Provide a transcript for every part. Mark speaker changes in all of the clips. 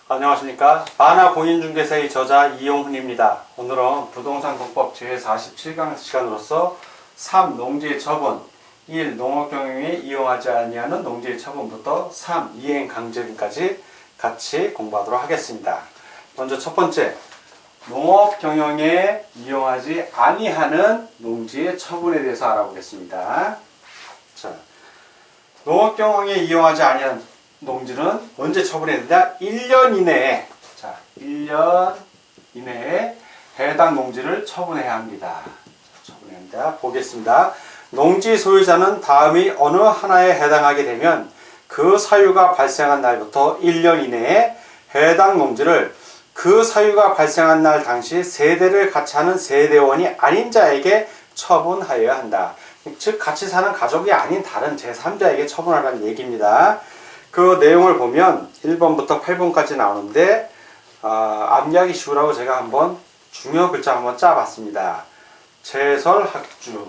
Speaker 1: 안녕하십니까. 하나공인중개사의 저자 이용훈입니다. 오늘은 부동산 공법 제47강 시간으로서 3. 농지 처분 1. 농업경영에 이용하지 아니하는 농지 처분부터 3. 이행 강제금까지 같이 공부하도록 하겠습니다. 먼저 첫 번째, 농업경영에 이용하지 아니하는 농지의 처분에 대해서 알아보겠습니다. 자, 농업경영에 이용하지 아니하는 농지는 언제 처분해야 되냐? 1년 이내에, 자, 1년 이내에 해당 농지를 처분해야 합니다. 처분해야 합니다. 보겠습니다. 농지 소유자는 다음의 어느 하나에 해당하게 되면 그 사유가 발생한 날부터 1년 이내에 해당 농지를 그 사유가 발생한 날 당시 세대를 같이 하는 세대원이 아닌 자에게 처분하여야 한다. 즉 같이 사는 가족이 아닌 다른 제3자에게 처분하라는 얘기입니다. 그 내용을 보면 1번부터 8번까지 나오는데 암기하기 쉬우라고 제가 한번 중요 글자 한번 짜봤습니다. 제설학주,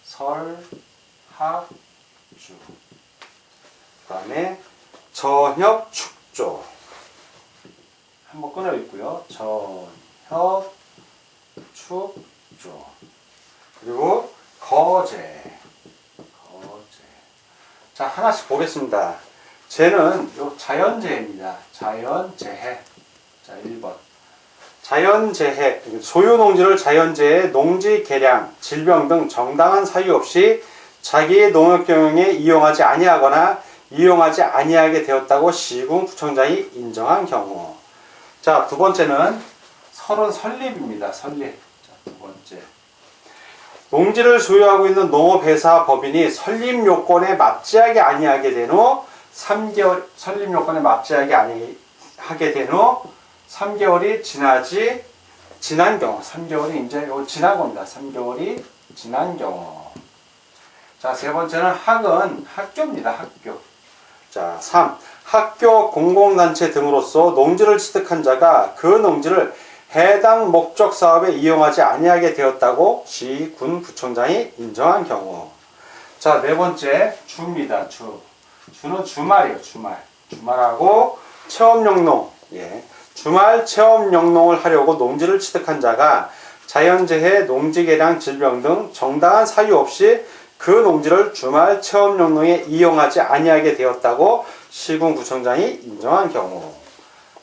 Speaker 1: 제설학주, 그 다음에 전협축조 한번 끊어 있고요. 전협축조, 그리고 거제. 자, 하나씩 보겠습니다. 재는 요 자연재해입니다. 자연재해. 자, 1번. 자연재해. 소유농지를 자연재해, 농지 개량, 질병 등 정당한 사유 없이 자기의 농업경영에 이용하지 아니하거나 이용하지 아니하게 되었다고 시군구청장이 인정한 경우. 자, 두 번째는 설은 설립입니다. 설립. 자, 두 번째. 농지를 소유하고 있는 농업회사 법인이 설립 요건에 맞지하게 아니하게 된 후 3개월, 설립 요건에 맞지하게 아니하게 된 후 3개월이 지난 경우, 3개월이 이제 지난 겁니다. 3개월이 지난 경우. 자, 세 번째는 학은 학교입니다. 학교. 자, 3. 학교, 공공단체 등으로서 농지를 취득한 자가 그 농지를 해당 목적 사업에 이용하지 아니하게 되었다고 시, 군, 구청장이 인정한 경우. 자, 네 번째, 주입니다. 주. 주는 주말이에요. 주말. 주말하고 체험영농. 예. 주말 체험영농을 하려고 농지를 취득한 자가 자연재해, 농지개량, 질병 등 정당한 사유 없이 그 농지를 주말 체험영농에 이용하지 아니하게 되었다고 시군 구청장이 인정한 경우.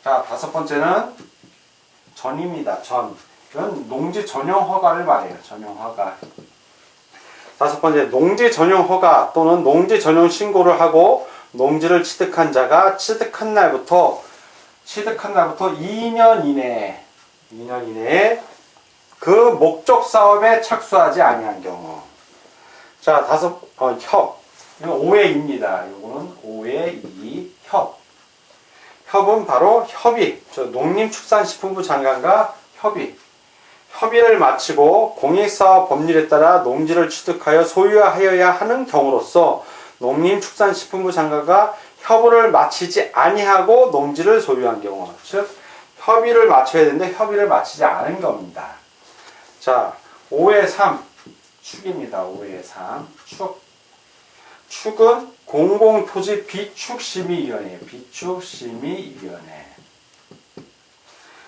Speaker 1: 자, 다섯 번째는 전입니다. 전. 이건 농지 전용 허가를 말해요. 전용 허가. 다섯 번째, 농지 전용 허가 또는 농지 전용 신고를 하고 농지를 취득한 자가 취득한 날부터 2년 이내에 그 목적 사업에 착수하지 아니한 경우. 자, 협. 이건 5의 2입니다. 이거는 5의 2, 협. 협은 바로 협의, 농림축산식품부 장관과 협의를 마치고 공익사업 법률에 따라 농지를 취득하여 소유하여야 하는 경우로서 농림축산식품부 장관과 협의를 마치지 아니하고 농지를 소유한 경우, 즉 협의를 마쳐야 되는데 협의를 마치지 않은 겁니다. 자, 5의 3 축입니다. 5의 3 축. 축은 공공토지 비축심의위원회예요. 비축심의위원회.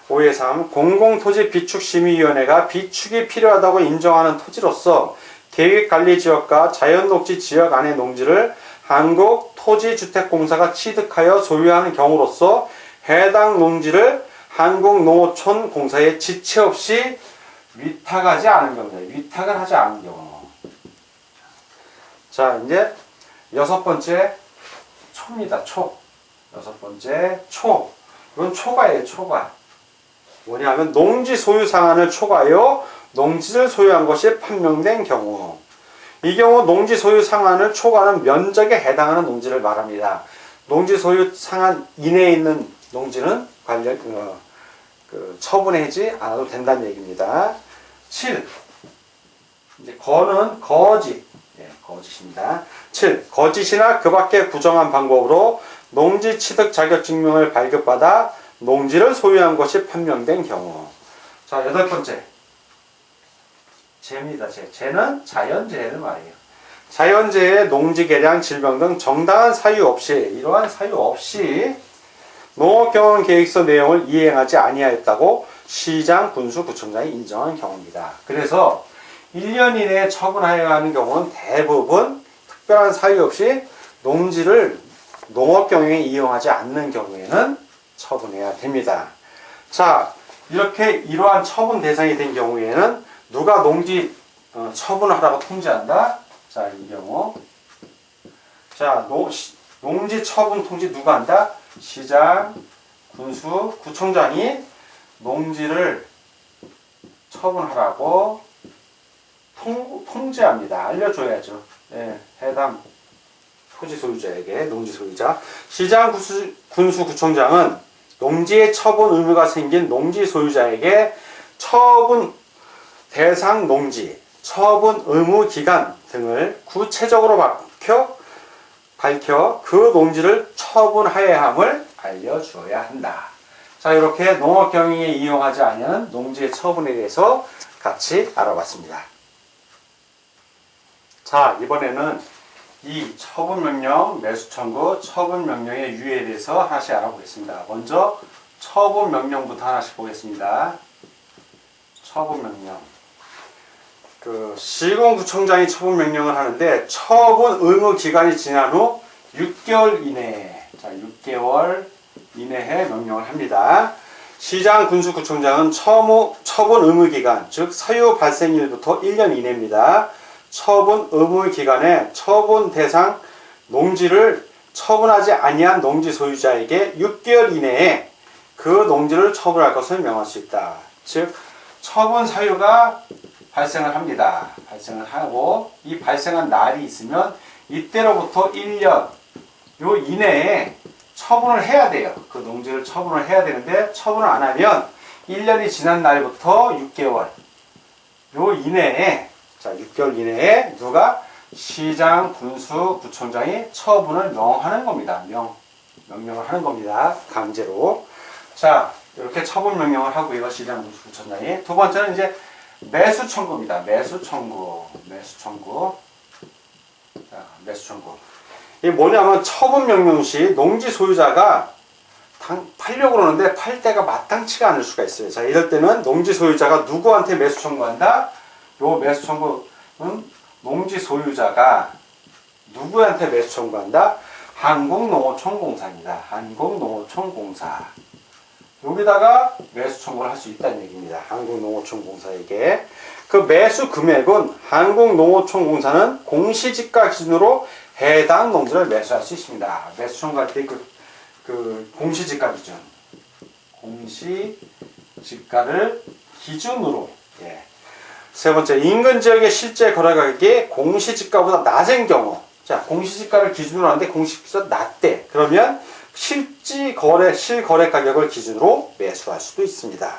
Speaker 1: 5의 3. 공공토지 비축심의위원회가 비축이 필요하다고 인정하는 토지로서 계획관리지역과 자연녹지 지역 안의 농지를 한국토지주택공사가 취득하여 소유하는 경우로서 해당 농지를 한국농어촌공사에 지체 없이 위탁하지 않은 경우입니다. 위탁을 하지 않은 경우. 자, 이제 여섯 번째 초입니다. 초. 여섯 번째 초. 이건 초과예요. 초과. 뭐냐면 농지 소유 상한을 초과하여 농지를 소유한 것이 판명된 경우. 이 경우 농지 소유 상한을 초과하는 면적에 해당하는 농지를 말합니다. 농지 소유 상한 이내에 있는 농지는 처분하지 않아도 된다는 얘기입니다. 7. 이제 거는 거짓. 거짓입니다. 7. 거짓이나 그 밖에 부정한 방법으로 농지 취득 자격증명을 발급받아 농지를 소유한 것이 판명된 경우. 자, 여덟 번째. 재입니다. 재는 자연재해를 말해요. 자연재해, 농지개량, 질병 등 정당한 사유 없이, 이러한 사유 없이 농업경영계획서 내용을 이행하지 아니하였다고 시장, 군수, 구청장이 인정한 경우입니다. 그래서 1년 이내에 처분하여야 하는 경우는 대부분 특별한 사유 없이 농지를 농업경영에 이용하지 않는 경우에는 처분해야 됩니다. 자, 이렇게 이러한 처분 대상이 된 경우에는 누가 농지 처분을 하라고 통지한다? 자, 이 경우. 자, 농지 처분 통지 누가 한다? 시장, 군수, 구청장이 농지를 처분하라고 통지합니다. 알려줘야죠. 예, 해당 토지 소유자에게, 농지 소유자. 시장, 군수, 구청장은 농지의 처분 의무가 생긴 농지 소유자에게 처분 대상 농지, 처분 의무 기간 등을 구체적으로 밝혀 그 농지를 처분하여야 함을 알려주어야 한다. 자, 이렇게 농업경영에 이용하지 않은 농지의 처분에 대해서 같이 알아봤습니다. 자, 이번에는 이 처분명령, 매수청구, 처분명령의 유예에 대해서 하나씩 알아보겠습니다. 먼저 처분명령부터 하나씩 보겠습니다. 처분명령. 시군구청장이 처분명령을 하는데 처분 의무 기간이 지난 후 6개월 이내에, 자, 6개월 이내에 명령을 합니다. 시장, 군수, 구청장은 처분 의무 기간, 즉 사유 발생일부터 1년 이내입니다. 처분 의무 기간에 처분 대상 농지를 처분하지 아니한 농지 소유자에게 6개월 이내에 그 농지를 처분할 것을 명할 수 있다. 즉 처분 사유가 발생을 합니다. 발생을 하고 이 발생한 날이 있으면 이때로부터 1년 요 이내에 처분을 해야 돼요. 그 농지를 처분을 해야 되는데 처분을 안 하면 1년이 지난 날부터 6개월 요 이내에, 자, 6개월 이내에 누가? 시장, 군수, 구청장이 처분을 명하는 겁니다. 명령을 하는 겁니다. 강제로. 자, 이렇게 처분 명령을 하고요. 시장, 군수, 구청장이. 두 번째는 이제 매수 청구입니다. 매수 청구. 자, 매수 청구. 이게 뭐냐면 처분 명령 시 농지 소유자가 팔려고 그러는데 팔 때가 마땅치가 않을 수가 있어요. 자, 이럴 때는 농지 소유자가 누구한테 매수 청구한다? 요 매수 청구는 농지 소유자가 누구한테 매수 청구한다? 한국농어촌공사입니다. 한국농어촌공사. 여기다가 매수 청구를 할 수 있다는 얘기입니다. 한국농어촌공사에게. 그 매수 금액은 한국농어촌공사는 공시지가 기준으로 해당 농지를 매수할 수 있습니다. 매수 청구할 때 그 공시지가 기준. 공시지가를 기준으로. 예. 세 번째, 인근 지역의 실제 거래 가격이 공시지가보다 낮은 경우. 자, 공시지가를 기준으로 하는데 공시지가보다 낮대. 그러면 실거래 가격을 기준으로 매수할 수도 있습니다.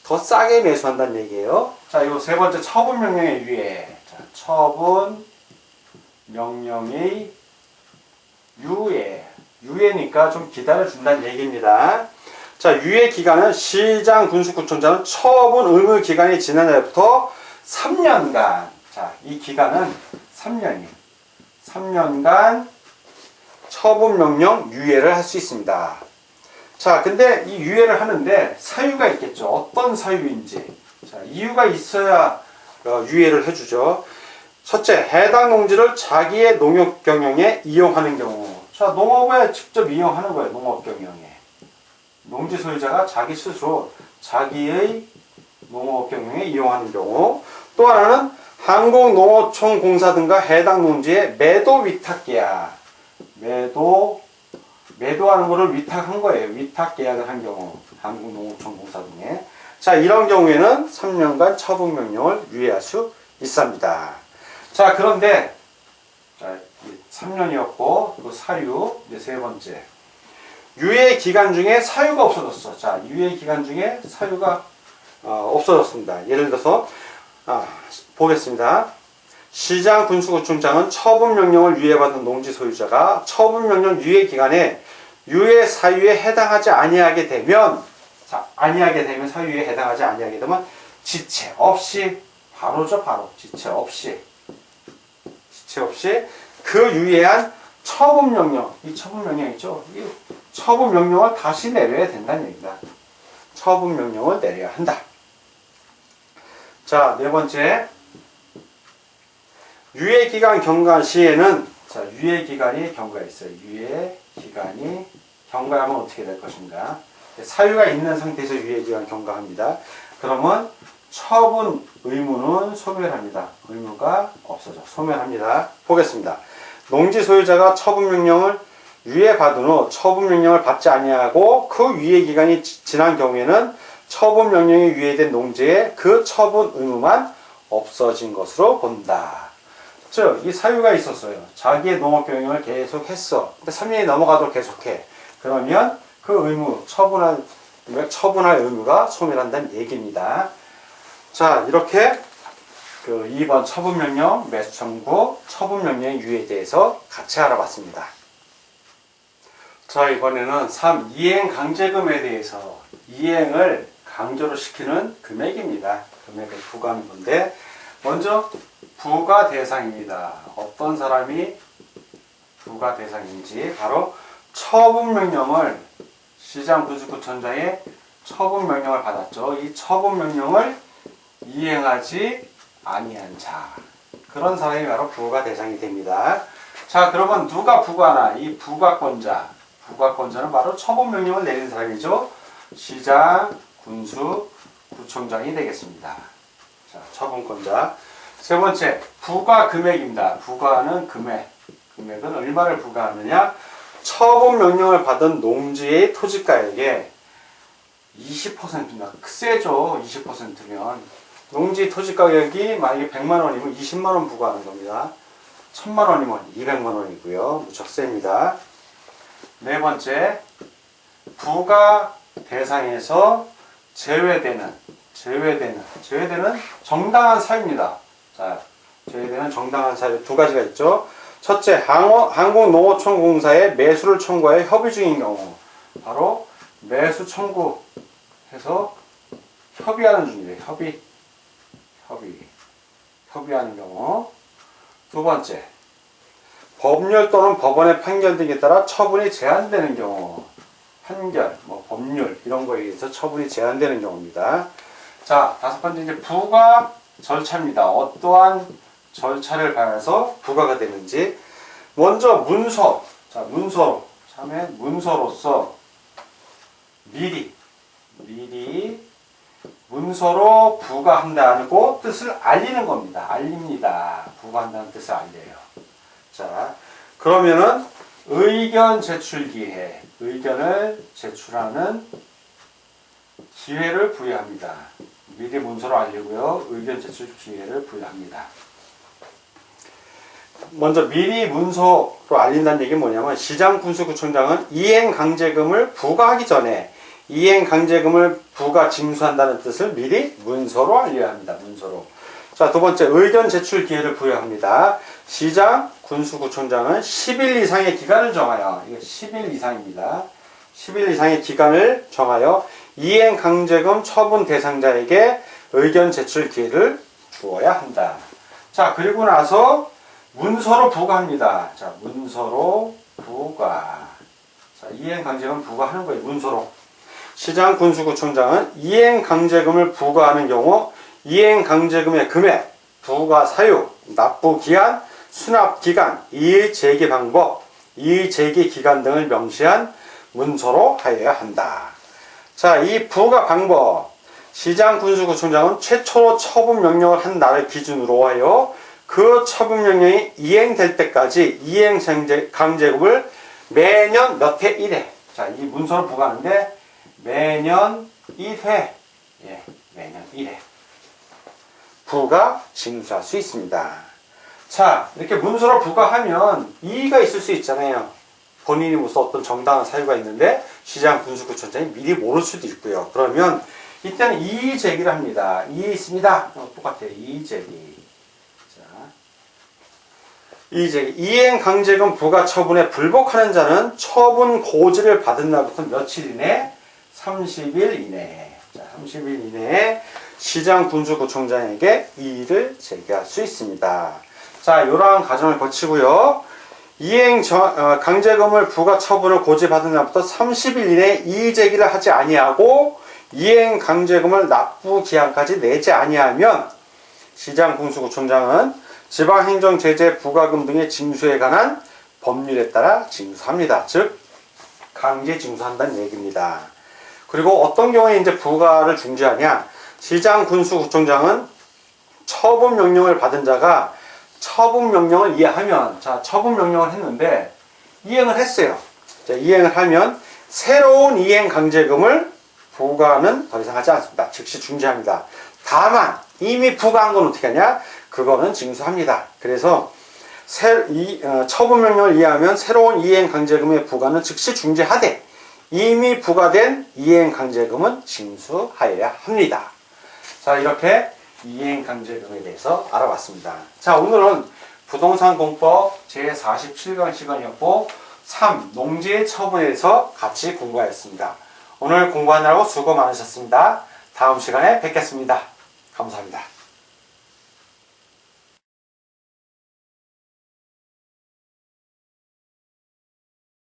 Speaker 1: 더 싸게 매수한다는 얘기예요. 자, 요 세 번째 처분 명령의 유예. 자, 처분 명령의 유예. 유예니까 좀 기다려준다는 얘기입니다. 자, 유예 기간은 시장, 군수, 구청장은 처분 의무 기간이 지난 날부터 3년간. 자, 이 기간은 3년이에요. 3년간 처분 명령 유예를 할 수 있습니다. 자, 근데 이 유예를 하는데 사유가 있겠죠. 어떤 사유인지. 자, 이유가 있어야 유예를 해주죠. 첫째, 해당 농지를 자기의 농업 경영에 이용하는 경우. 자, 농업에 직접 이용하는 거예요. 농업 경영에. 농지 소유자가 자기 스스로 자기의 농업 경영에 이용하는 경우. 또 하나는 한국농어촌공사 등과 해당 농지의 매도 위탁 계약. 매도하는 거를 위탁한 거예요. 위탁 계약을 한 경우. 한국농어촌공사 등에. 자, 이런 경우에는 3년간 처분 명령을 유예할 수 있습니다. 자, 그런데 3년이었고 그 사유 이제 세 번째. 유예 기간 중에 사유가 없어졌어. 자, 유예 기간 중에 사유가 없어졌습니다. 예를 들어서 보겠습니다. 시장, 군수구청장은 처분명령을 유예받은 농지 소유자가 처분명령 유예 기간에 유예 사유에 해당하지 아니하게 되면, 자, 사유에 해당하지 아니하게 되면 지체 없이, 바로죠, 바로 지체 없이 가치 없이 그 유예한 처분명령, 이 처분명령 있죠? 이 처분명령을 다시 내려야 된다는 얘기다. 처분명령을 내려야 한다. 자, 네 번째. 유예기간 경과 시에는, 자, 유예기간이 경과가 있어요. 유예기간이 경과하면 어떻게 될 것인가? 사유가 있는 상태에서 유예기간 경과합니다. 그러면 처분 의무는 소멸합니다. 의무가 없어져. 소멸합니다. 보겠습니다. 농지 소유자가 처분명령을 유예받은 후 처분명령을 받지 아니하고 그 유예기간이 지난 경우에는 처분명령이 유예된 농지에 그 처분 의무만 없어진 것으로 본다. 즉, 이 사유가 있었어요. 자기의 농업경영을 계속 했어. 근데 3년이 넘어가도록 계속해. 그러면 그 의무, 처분할 의무가 소멸한다는 얘기입니다. 자, 이렇게 그 2번 처분명령, 매수청구, 처분명령의 유예에 대해서 같이 알아봤습니다. 자, 이번에는 3. 이행강제금에 대해서 이행을 강제로 시키는 금액입니다. 금액을 부과하는 건데, 먼저 부과 대상입니다. 어떤 사람이 부과 대상인지 바로 처분명령을 시장군수구청장의 처분명령을 받았죠. 이 처분명령을 이행하지 아니한 자, 그런 사람이 바로 부과 대상이 됩니다. 자, 그러면 누가 부과하나? 이 부과권자는 바로 처분명령을 내린 사람이죠. 시장, 군수, 구청장이 되겠습니다. 자, 처분권자. 세 번째, 부과 금액입니다. 부과하는 금액은 얼마를 부과하느냐? 처분명령을 받은 농지의 토지가액의 20%입니다. 세죠. 20%면. 농지 토지가격이 만약에 100만 원이면 20만 원 부과하는 겁니다. 1000만 원이면 200만 원이고요. 무척 셉니다. 네 번째, 부과 대상에서 제외되는 정당한 사유입니다. 자, 제외되는 정당한 사유 두 가지가 있죠. 첫째, 한국농어촌공사에 매수를 청구하여 협의 중인 경우, 바로 매수 청구해서 협의하는 중이에요. 협의하는 경우. 두 번째, 법률 또는 법원의 판결 등에 따라 처분이 제한되는 경우, 판결, 법률 이런 거에 의해서 처분이 제한되는 경우입니다. 자, 다섯 번째 이제 부과 절차입니다. 어떠한 절차를 밟아서 부과가 되는지. 먼저 문서. 자, 문서로서 미리 문서로 부과한다고 뜻을 알리는 겁니다. 알립니다. 부과한다는 뜻을 알려요. 자, 그러면은 의견 제출 기회, 의견을 제출하는 기회를 부여합니다. 미리 문서로 알리고요. 의견 제출 기회를 부여합니다. 먼저 미리 문서로 알린다는 얘기는 뭐냐면, 시장군수구청장은 이행강제금을 부과하기 전에 이행강제금을 부과 징수한다는 뜻을 미리 문서로 알려야 합니다. 문서로. 자, 두 번째, 의견 제출 기회를 부여합니다. 시장, 군수구청장은 10일 이상의 기간을 정하여, 이게 10일 이상입니다. 10일 이상의 기간을 정하여 이행강제금 처분 대상자에게 의견 제출 기회를 주어야 한다. 자, 그리고 나서 문서로 부과합니다. 자, 문서로 부과. 자, 이행강제금 부과하는 거예요. 문서로. 시장, 군수구청장은 이행강제금을 부과하는 경우 이행강제금의 금액, 부과 사유, 납부기한, 수납기간, 이의제기 방법, 이의제기 기간 등을 명시한 문서로 하여야 한다. 자, 이 부과 방법. 시장, 군수구청장은 최초로 처분명령을 한 날을 기준으로 하여 그 처분명령이 이행될 때까지 이행강제금을 매년 몇 회 1회. 자, 이 문서로 부과하는데 매년 1회. 예, 매년 1회. 부가 징수할 수 있습니다. 자, 이렇게 문서로 부과하면 이의가 있을 수 있잖아요. 본인이 무슨 어떤 정당한 사유가 있는데 시장, 군수구청장이 미리 모를 수도 있고요. 그러면 이때는 이의 제기를 합니다. 이의 있습니다. 똑같아요. 이의 제기. 자, 이의 제기. 이행 강제금 부과 처분에 불복하는 자는 처분 고지를 받은 날부터 며칠 이내? 30일 이내에. 자, 30일 이내에 시장, 군수구청장에게 이의를 제기할 수 있습니다. 자, 이러한 과정을 거치고요. 강제금을 부과 처분을 고지받은 날부터 30일 이내에 이의제기를 하지 아니하고 이행 강제금을 납부 기한까지 내지 아니하면 시장군수구청장은 지방행정제재 부과금 등의 징수에 관한 법률에 따라 징수합니다. 즉 강제 징수한다는 얘기입니다. 그리고 어떤 경우에 이제 부과를 중지하냐? 시장군수구청장은 처분명령을 받은 자가 처분명령을 이해하면, 자, 처분명령을 했는데 이행을 했어요. 자, 이행을 하면 새로운 이행 강제금을 부과는 더 이상 하지 않습니다. 즉시 중지합니다. 다만 이미 부과한 건 어떻게 하냐? 그거는 징수합니다. 그래서 처분명령을 이해하면 새로운 이행 강제금의 부과는 즉시 중지하되 이미 부과된 이행 강제금은 징수하여야 합니다. 자, 이렇게 이행 강제금에 대해서 알아봤습니다. 자, 오늘은 부동산공법 제47강 시간이었고 3. 농지 처분에 대해서 같이 공부하였습니다. 오늘 공부하느라고 수고 많으셨습니다. 다음 시간에 뵙겠습니다. 감사합니다.